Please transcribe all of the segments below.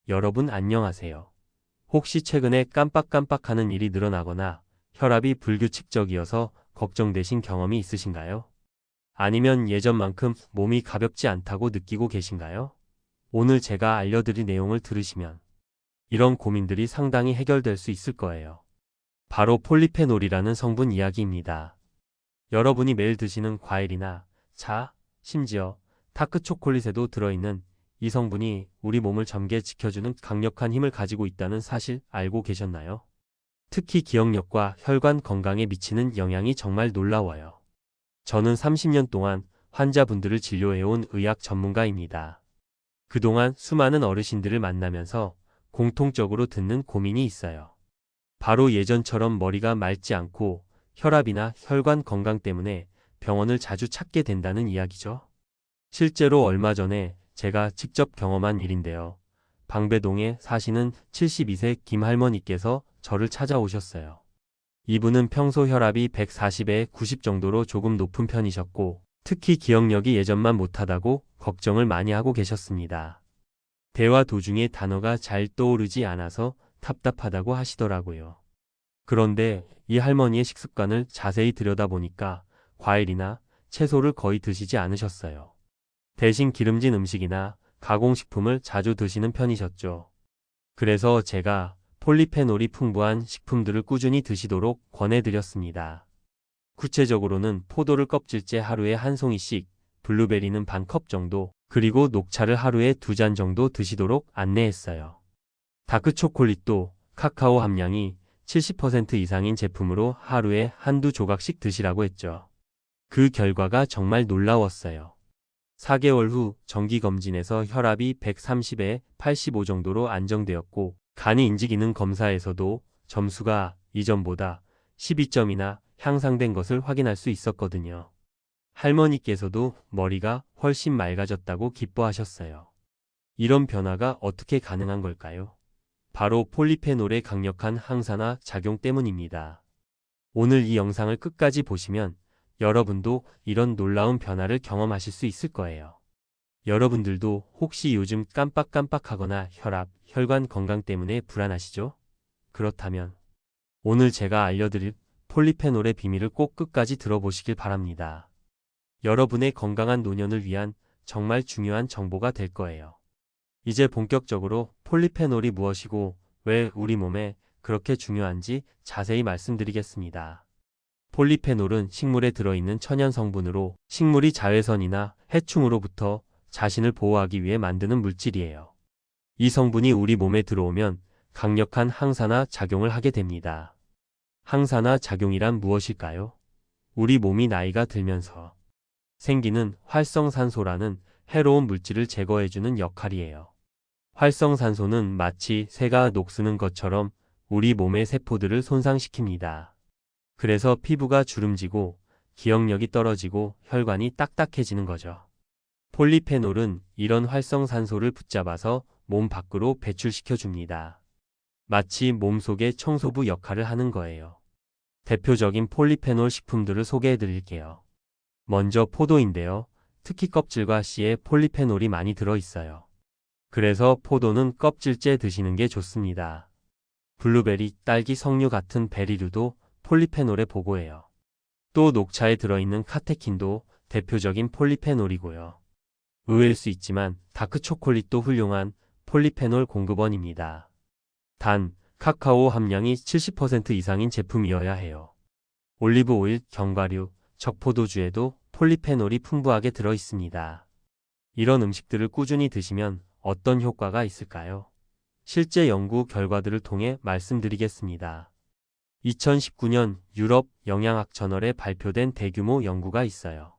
여러분 안녕하세요. 혹시 최근에 깜빡깜빡하는 일이 늘어나거나 혈압이 불규칙적이어서 걱정되신 경험이 있으신가요? 아니면 예전만큼 몸이 가볍지 않다고 느끼고 계신가요? 오늘 제가 알려드릴 내용을 들으시면 이런 고민들이 상당히 해결될 수 있을 거예요. 바로 폴리페놀이라는 성분 이야기입니다. 여러분이 매일 드시는 과일이나 차, 심지어 다크 초콜릿에도 들어있는 이 성분이 우리 몸을 잠겨 지켜주는 강력한 힘을 가지고 있다는 사실 알고 계셨나요? 특히 기억력과 혈관 건강에 미치는 영향이 정말 놀라워요. 저는 30년 동안 환자분들을 진료해온 의학 전문가입니다. 그동안 수많은 어르신들을 만나면서 공통적으로 듣는 고민이 있어요. 바로 예전처럼 머리가 맑지 않고 혈압이나 혈관 건강 때문에 병원을 자주 찾게 된다는 이야기죠. 실제로 얼마 전에 제가 직접 경험한 일인데요. 방배동에 사시는 72세 김할머니께서 저를 찾아오셨어요. 이분은 평소 혈압이 140에 90 정도로 조금 높은 편이셨고, 특히 기억력이 예전만 못하다고 걱정을 많이 하고 계셨습니다. 대화 도중에 단어가 잘 떠오르지 않아서 답답하다고 하시더라고요. 그런데 이 할머니의 식습관을 자세히 들여다보니까 과일이나 채소를 거의 드시지 않으셨어요. 대신 기름진 음식이나 가공식품을 자주 드시는 편이셨죠. 그래서 제가 폴리페놀이 풍부한 식품들을 꾸준히 드시도록 권해드렸습니다. 구체적으로는 포도를 껍질째 하루에 한 송이씩, 블루베리는 반 컵 정도, 그리고 녹차를 하루에 2잔 정도 드시도록 안내했어요. 다크 초콜릿도 카카오 함량이 70% 이상인 제품으로 하루에 한두 조각씩 드시라고 했죠. 그 결과가 정말 놀라웠어요. 4개월 후 정기검진에서 혈압이 130에 85 정도로 안정되었고, 간이 인지기능 검사에서도 점수가 이전보다 12점이나 향상된 것을 확인할 수 있었거든요. 할머니께서도 머리가 훨씬 맑아졌다고 기뻐하셨어요. 이런 변화가 어떻게 가능한 걸까요? 바로 폴리페놀의 강력한 항산화 작용 때문입니다. 오늘 이 영상을 끝까지 보시면 여러분도 이런 놀라운 변화를 경험하실 수 있을 거예요. 여러분들도 혹시 요즘 깜빡깜빡하거나 혈압, 혈관 건강 때문에 불안하시죠? 그렇다면 오늘 제가 알려드릴 폴리페놀의 비밀을 꼭 끝까지 들어보시길 바랍니다. 여러분의 건강한 노년을 위한 정말 중요한 정보가 될 거예요. 이제 본격적으로 폴리페놀이 무엇이고 왜 우리 몸에 그렇게 중요한지 자세히 말씀드리겠습니다. 폴리페놀은 식물에 들어있는 천연 성분으로 식물이 자외선이나 해충으로부터 자신을 보호하기 위해 만드는 물질이에요. 이 성분이 우리 몸에 들어오면 강력한 항산화 작용을 하게 됩니다. 항산화 작용이란 무엇일까요? 우리 몸이 나이가 들면서 생기는 활성산소라는 해로운 물질을 제거해주는 역할이에요. 활성산소는 마치 새가 녹쓰는 것처럼 우리 몸의 세포들을 손상시킵니다. 그래서 피부가 주름지고 기억력이 떨어지고 혈관이 딱딱해지는 거죠. 폴리페놀은 이런 활성산소를 붙잡아서 몸 밖으로 배출시켜 줍니다. 마치 몸속의 청소부 역할을 하는 거예요. 대표적인 폴리페놀 식품들을 소개해 드릴게요. 먼저 포도인데요. 특히 껍질과 씨에 폴리페놀이 많이 들어있어요. 그래서 포도는 껍질째 드시는 게 좋습니다. 블루베리, 딸기, 석류 같은 베리류도 폴리페놀에 보고해요. 또 녹차에 들어있는 카테킨도 대표적인 폴리페놀이고요. 의외일 수 있지만 다크 초콜릿도 훌륭한 폴리페놀 공급원입니다. 단, 카카오 함량이 70% 이상인 제품이어야 해요. 올리브 오일, 견과류, 적포도주에도 폴리페놀이 풍부하게 들어 있습니다. 이런 음식들을 꾸준히 드시면 어떤 효과가 있을까요? 실제 연구 결과들을 통해 말씀드리겠습니다. 2019년 유럽 영양학 저널에 발표된 대규모 연구가 있어요.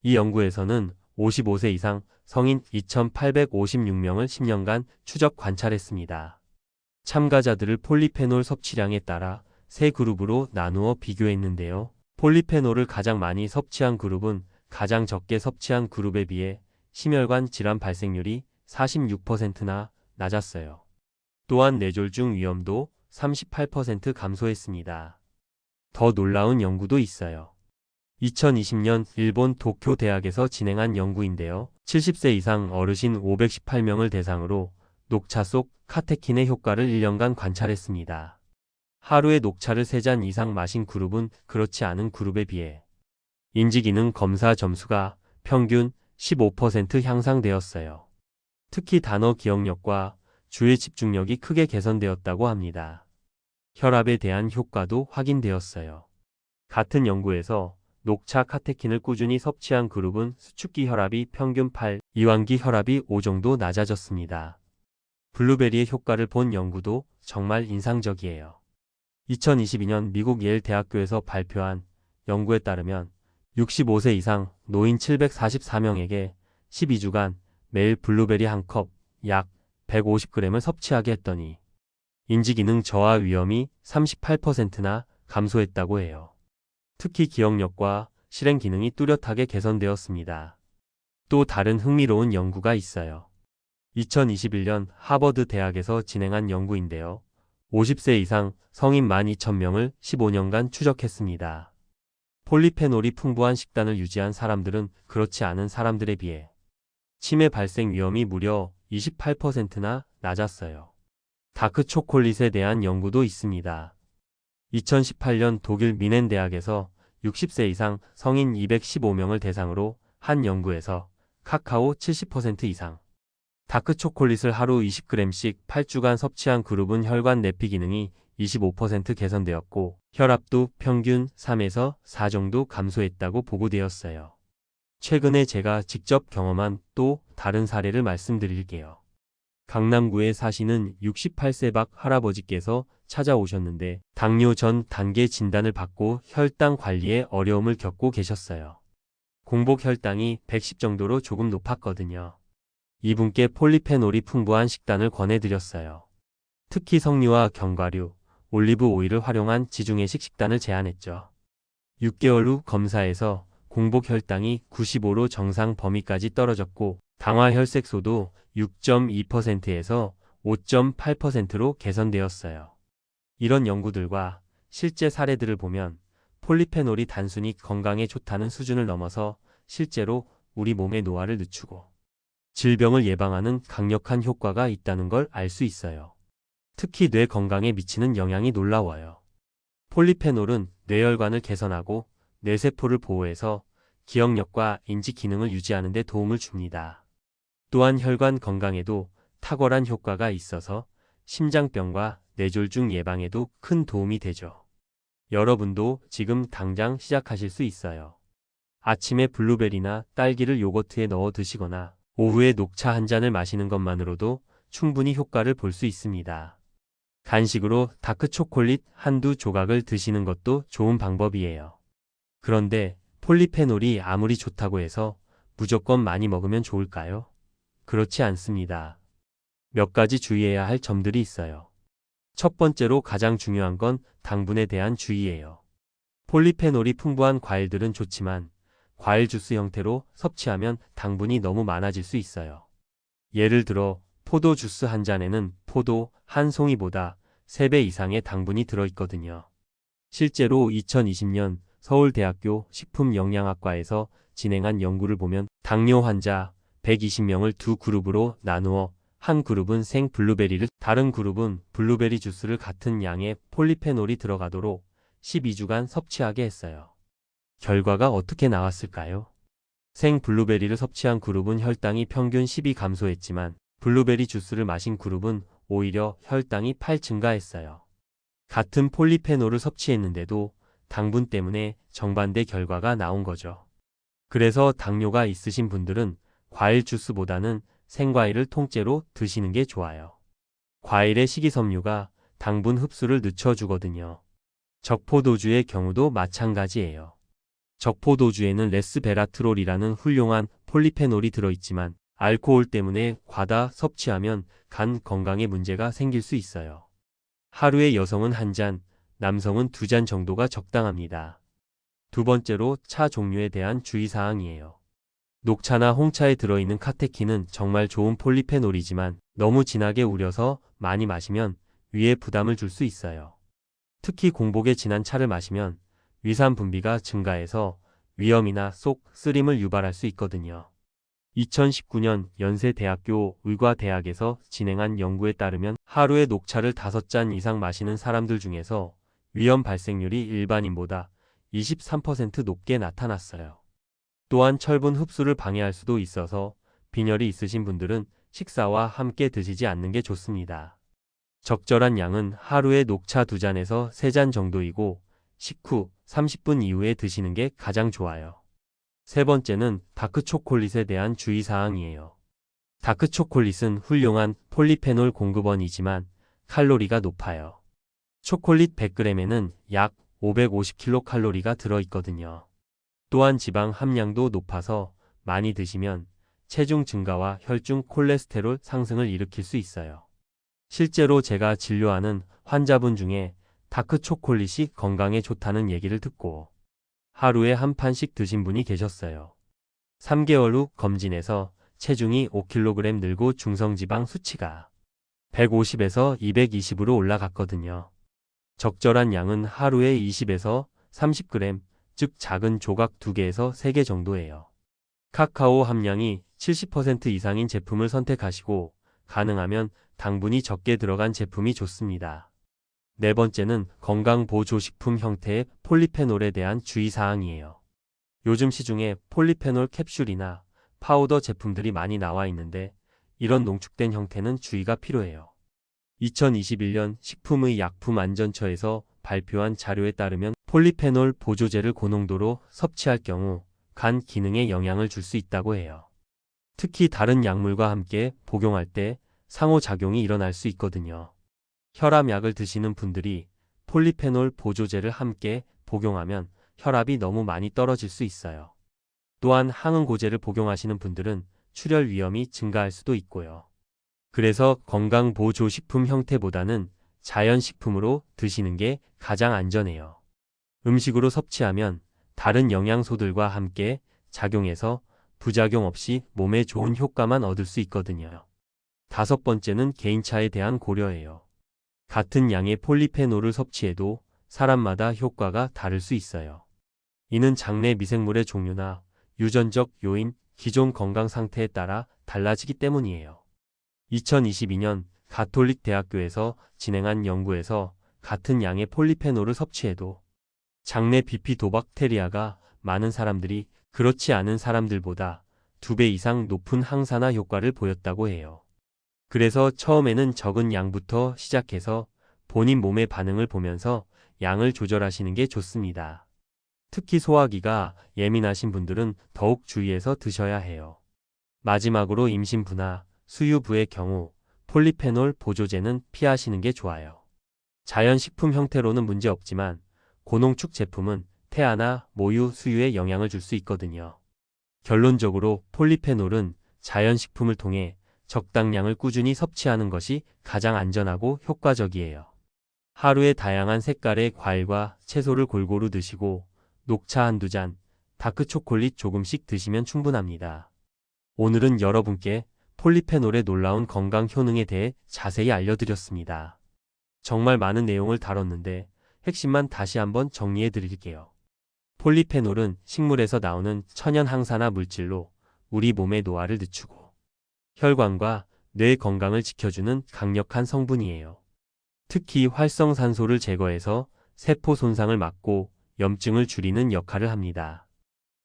이 연구에서는 55세 이상 성인 2,856명을 10년간 추적 관찰했습니다. 참가자들을 폴리페놀 섭취량에 따라 세 그룹으로 나누어 비교했는데요. 폴리페놀을 가장 많이 섭취한 그룹은 가장 적게 섭취한 그룹에 비해 심혈관 질환 발생률이 46%나 낮았어요. 또한 뇌졸중 위험도 38% 감소했습니다. 더 놀라운 연구도 있어요. 2020년 일본 도쿄 대학에서 진행한 연구인데요. 70세 이상 어르신 518명을 대상으로 녹차 속 카테킨의 효과를 1년간 관찰했습니다. 하루에 녹차를 3잔 이상 마신 그룹은 그렇지 않은 그룹에 비해 인지기능 검사 점수가 평균 15% 향상되었어요. 특히 단어 기억력과 주의 집중력이 크게 개선되었다고 합니다. 혈압에 대한 효과도 확인되었어요. 같은 연구에서 녹차 카테킨을 꾸준히 섭취한 그룹은 수축기 혈압이 평균 8, 이완기 혈압이 5 정도 낮아졌습니다. 블루베리의 효과를 본 연구도 정말 인상적이에요. 2022년 미국 예일 대학교에서 발표한 연구에 따르면 65세 이상 노인 744명에게 12주간 매일 블루베리 한 컵, 약 150g을 섭취하게 했더니 인지기능 저하 위험이 38%나 감소했다고 해요. 특히 기억력과 실행 기능이 뚜렷하게 개선되었습니다. 또 다른 흥미로운 연구가 있어요. 2021년 하버드 대학에서 진행한 연구인데요. 50세 이상 성인 12,000명을 15년간 추적했습니다. 폴리페놀이 풍부한 식단을 유지한 사람들은 그렇지 않은 사람들에 비해 치매 발생 위험이 무려 28%나 낮았어요. 다크 초콜릿에 대한 연구도 있습니다. 2018년 독일 미넨 대학에서 60세 이상 성인 215명을 대상으로 한 연구에서 카카오 70% 이상, 다크 초콜릿을 하루 20g씩 8주간 섭취한 그룹은 혈관 내피 기능이 25% 개선되었고 혈압도 평균 3에서 4 정도 감소했다고 보고되었어요. 최근에 제가 직접 경험한 또 다른 사례를 말씀드릴게요. 강남구에 사시는 68세 박 할아버지께서 찾아오셨는데 당뇨 전 단계 진단을 받고 혈당 관리에 어려움을 겪고 계셨어요. 공복 혈당이 110 정도로 조금 높았거든요. 이분께 폴리페놀이 풍부한 식단을 권해드렸어요. 특히 석류와 견과류, 올리브 오일을 활용한 지중해식 식단을 제안했죠. 6개월 후 검사에서 공복 혈당이 95로 정상 범위까지 떨어졌고 당화 혈색소도 6.2%에서 5.8%로 개선되었어요. 이런 연구들과 실제 사례들을 보면 폴리페놀이 단순히 건강에 좋다는 수준을 넘어서 실제로 우리 몸의 노화를 늦추고 질병을 예방하는 강력한 효과가 있다는 걸 알 수 있어요. 특히 뇌 건강에 미치는 영향이 놀라워요. 폴리페놀은 뇌혈관을 개선하고 뇌세포를 보호해서 기억력과 인지 기능을 유지하는 데 도움을 줍니다. 또한 혈관 건강에도 탁월한 효과가 있어서 심장병과 뇌졸중 예방에도 큰 도움이 되죠. 여러분도 지금 당장 시작하실 수 있어요. 아침에 블루베리나 딸기를 요거트에 넣어 드시거나 오후에 녹차 한 잔을 마시는 것만으로도 충분히 효과를 볼 수 있습니다. 간식으로 다크 초콜릿 한두 조각을 드시는 것도 좋은 방법이에요. 그런데 폴리페놀이 아무리 좋다고 해서 무조건 많이 먹으면 좋을까요? 그렇지 않습니다. 몇 가지 주의해야 할 점들이 있어요. 첫 번째로 가장 중요한 건 당분에 대한 주의예요. 폴리페놀이 풍부한 과일들은 좋지만 과일 주스 형태로 섭취하면 당분이 너무 많아질 수 있어요. 예를 들어 포도 주스 한 잔에는 포도 한 송이보다 3배 이상의 당분이 들어있거든요. 실제로 2020년 서울대학교 식품영양학과에서 진행한 연구를 보면 당뇨 환자 120명을 두 그룹으로 나누어 한 그룹은 생 블루베리를, 다른 그룹은 블루베리 주스를 같은 양의 폴리페놀이 들어가도록 12주간 섭취하게 했어요. 결과가 어떻게 나왔을까요? 생 블루베리를 섭취한 그룹은 혈당이 평균 12 감소했지만 블루베리 주스를 마신 그룹은 오히려 혈당이 8 증가했어요. 같은 폴리페놀을 섭취했는데도 당분 때문에 정반대 결과가 나온 거죠. 그래서 당뇨가 있으신 분들은 과일 주스보다는 생과일을 통째로 드시는 게 좋아요. 과일의 식이섬유가 당분 흡수를 늦춰주거든요. 적포도주의 경우도 마찬가지예요. 적포도주에는 레스베라트롤이라는 훌륭한 폴리페놀이 들어있지만 알코올 때문에 과다 섭취하면 간 건강에 문제가 생길 수 있어요. 하루에 여성은 한 잔, 남성은 2잔 정도가 적당합니다. 두 번째로 차 종류에 대한 주의사항이에요. 녹차나 홍차에 들어있는 카테킨은 정말 좋은 폴리페놀이지만 너무 진하게 우려서 많이 마시면 위에 부담을 줄 수 있어요. 특히 공복에 진한 차를 마시면 위산 분비가 증가해서 위염이나 속 쓰림을 유발할 수 있거든요. 2019년 연세대학교 의과대학에서 진행한 연구에 따르면 하루에 녹차를 5잔 이상 마시는 사람들 중에서 위험 발생률이 일반인보다 23% 높게 나타났어요. 또한 철분 흡수를 방해할 수도 있어서 빈혈이 있으신 분들은 식사와 함께 드시지 않는 게 좋습니다. 적절한 양은 하루에 녹차 2잔에서 3잔 정도이고 식후 30분 이후에 드시는 게 가장 좋아요. 세 번째는 다크초콜릿에 대한 주의사항이에요. 다크초콜릿은 훌륭한 폴리페놀 공급원이지만 칼로리가 높아요. 초콜릿 100g에는 약 550kcal가 들어있거든요. 또한 지방 함량도 높아서 많이 드시면 체중 증가와 혈중 콜레스테롤 상승을 일으킬 수 있어요. 실제로 제가 진료하는 환자분 중에 다크초콜릿이 건강에 좋다는 얘기를 듣고 하루에 한 판씩 드신 분이 계셨어요. 3개월 후 검진에서 체중이 5kg 늘고 중성지방 수치가 150에서 220으로 올라갔거든요. 적절한 양은 하루에 20에서 30g, 즉 작은 조각 2개에서 3개 정도예요. 카카오 함량이 70% 이상인 제품을 선택하시고 가능하면 당분이 적게 들어간 제품이 좋습니다. 네 번째는 건강보조식품 형태의 폴리페놀에 대한 주의사항이에요. 요즘 시중에 폴리페놀 캡슐이나 파우더 제품들이 많이 나와 있는데 이런 농축된 형태는 주의가 필요해요. 2021년 식품의 약품안전처에서 발표한 자료에 따르면 폴리페놀 보조제를 고농도로 섭취할 경우 간 기능에 영향을 줄 수 있다고 해요. 특히 다른 약물과 함께 복용할 때 상호작용이 일어날 수 있거든요. 혈압약을 드시는 분들이 폴리페놀 보조제를 함께 복용하면 혈압이 너무 많이 떨어질 수 있어요. 또한 항응고제를 복용하시는 분들은 출혈 위험이 증가할 수도 있고요. 그래서 건강보조식품 형태보다는 자연식품으로 드시는 게 가장 안전해요. 음식으로 섭취하면 다른 영양소들과 함께 작용해서 부작용 없이 몸에 좋은 효과만 얻을 수 있거든요. 다섯 번째는 개인차에 대한 고려예요. 같은 양의 폴리페놀을 섭취해도 사람마다 효과가 다를 수 있어요. 이는 장내 미생물의 종류나 유전적 요인, 기존 건강 상태에 따라 달라지기 때문이에요. 2022년 가톨릭 대학교에서 진행한 연구에서 같은 양의 폴리페놀을 섭취해도 장내 비피도박테리아가 많은 사람들이 그렇지 않은 사람들보다 2배 이상 높은 항산화 효과를 보였다고 해요. 그래서 처음에는 적은 양부터 시작해서 본인 몸의 반응을 보면서 양을 조절하시는 게 좋습니다. 특히 소화기가 예민하신 분들은 더욱 주의해서 드셔야 해요. 마지막으로 임신부나 수유부의 경우 폴리페놀 보조제는 피하시는 게 좋아요. 자연식품 형태로는 문제없지만 고농축 제품은 태아나 모유 수유에 영향을 줄 수 있거든요. 결론적으로 폴리페놀은 자연식품을 통해 적당량을 꾸준히 섭취하는 것이 가장 안전하고 효과적이에요. 하루에 다양한 색깔의 과일과 채소를 골고루 드시고 녹차 한두 잔, 다크초콜릿 조금씩 드시면 충분합니다. 오늘은 여러분께 폴리페놀의 놀라운 건강 효능에 대해 자세히 알려드렸습니다. 정말 많은 내용을 다뤘는데 핵심만 다시 한번 정리해 드릴게요. 폴리페놀은 식물에서 나오는 천연 항산화 물질로 우리 몸의 노화를 늦추고 혈관과 뇌 건강을 지켜주는 강력한 성분이에요. 특히 활성산소를 제거해서 세포 손상을 막고 염증을 줄이는 역할을 합니다.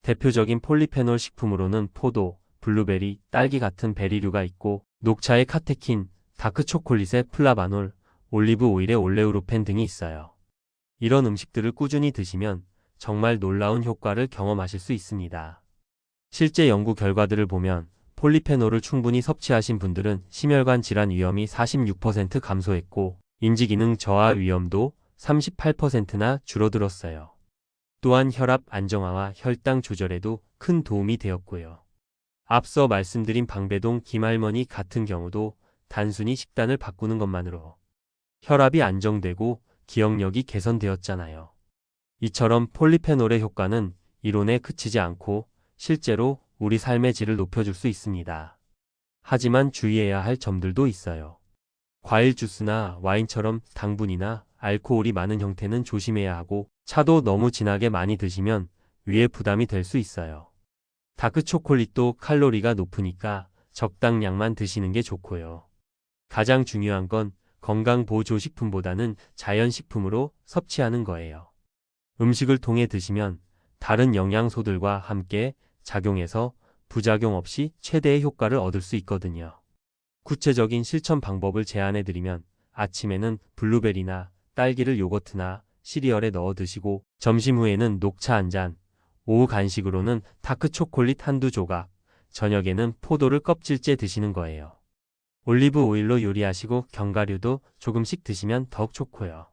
대표적인 폴리페놀 식품으로는 포도, 블루베리, 딸기 같은 베리류가 있고 녹차의 카테킨, 다크초콜릿의 플라바놀, 올리브 오일의 올레우로펜 등이 있어요. 이런 음식들을 꾸준히 드시면 정말 놀라운 효과를 경험하실 수 있습니다. 실제 연구 결과들을 보면 폴리페놀을 충분히 섭취하신 분들은 심혈관 질환 위험이 46% 감소했고 인지기능 저하 위험도 38%나 줄어들었어요. 또한 혈압 안정화와 혈당 조절에도 큰 도움이 되었고요. 앞서 말씀드린 방배동 김할머니 같은 경우도 단순히 식단을 바꾸는 것만으로 혈압이 안정되고 기억력이 개선되었잖아요. 이처럼 폴리페놀의 효과는 이론에 그치지 않고 실제로 우리 삶의 질을 높여줄 수 있습니다. 하지만 주의해야 할 점들도 있어요. 과일 주스나 와인처럼 당분이나 알코올이 많은 형태는 조심해야 하고 차도 너무 진하게 많이 드시면 위에 부담이 될 수 있어요. 다크 초콜릿도 칼로리가 높으니까 적당량만 드시는 게 좋고요. 가장 중요한 건 건강 보조식품보다는 자연식품으로 섭취하는 거예요. 음식을 통해 드시면 다른 영양소들과 함께 작용해서 부작용 없이 최대의 효과를 얻을 수 있거든요. 구체적인 실천 방법을 제안해드리면 아침에는 블루베리나 딸기를 요거트나 시리얼에 넣어 드시고 점심 후에는 녹차 한 잔, 오후 간식으로는 다크 초콜릿 한두 조각, 저녁에는 포도를 껍질째 드시는 거예요. 올리브 오일로 요리하시고 견과류도 조금씩 드시면 더욱 좋고요.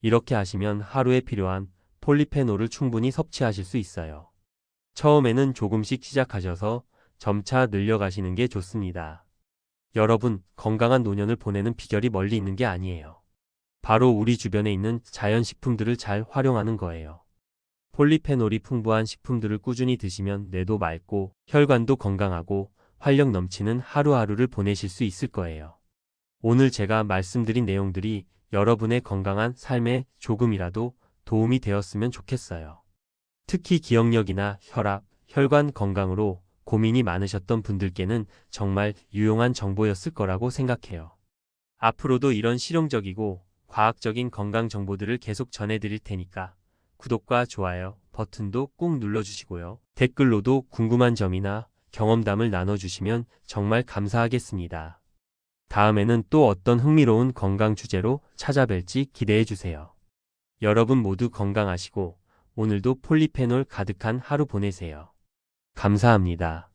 이렇게 하시면 하루에 필요한 폴리페놀을 충분히 섭취하실 수 있어요. 처음에는 조금씩 시작하셔서 점차 늘려가시는 게 좋습니다. 여러분, 건강한 노년을 보내는 비결이 멀리 있는 게 아니에요. 바로 우리 주변에 있는 자연식품들을 잘 활용하는 거예요. 폴리페놀이 풍부한 식품들을 꾸준히 드시면 뇌도 맑고 혈관도 건강하고 활력 넘치는 하루하루를 보내실 수 있을 거예요. 오늘 제가 말씀드린 내용들이 여러분의 건강한 삶에 조금이라도 도움이 되었으면 좋겠어요. 특히 기억력이나 혈압, 혈관 건강으로 고민이 많으셨던 분들께는 정말 유용한 정보였을 거라고 생각해요. 앞으로도 이런 실용적이고 과학적인 건강 정보들을 계속 전해드릴 테니까 구독과 좋아요 버튼도 꾹 눌러주시고요. 댓글로도 궁금한 점이나 경험담을 나눠주시면 정말 감사하겠습니다. 다음에는 또 어떤 흥미로운 건강 주제로 찾아뵐지 기대해주세요. 여러분 모두 건강하시고 오늘도 폴리페놀 가득한 하루 보내세요. 감사합니다.